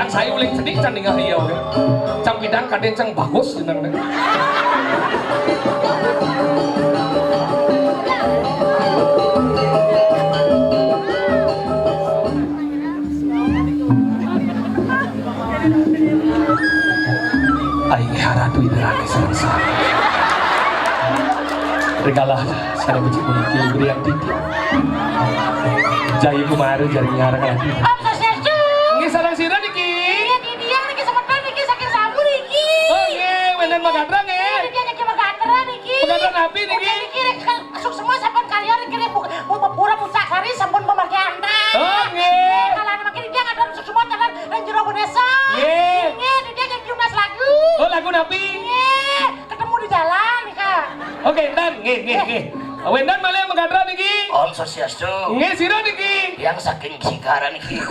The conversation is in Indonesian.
Can saya uling sedih can ninggal hiau ya. Cang bidang kaden cang bagus bener deh. Aing haratu idraki sareng-sareng. Regalah sana beci kulit beri yang tinggi. Jai kumaru jaring ngarang lagi. Om Sosiastu. Nggih sareng sira niki. Iya di dia niki semeton niki saking sabu niki. Oh nggih, wenen magadra nggih. Dia niki magadra niki. Magadra napi niki. Niki masuk semua sampun kalian niki pura pucak sari sampun pemakai anda. Oh nggih. Kalau makin dia ngadon masuk semua tangan dan jero desa. Nggih. Nggih, dia nyanyi unas lagu. Oh lagu napi. Nggih, ketemu di jalan nih kak. Oke, dan nggih. Wendan malih magadra niki. Om Sosiastu Nggih sira niki. yang saking sikaran iki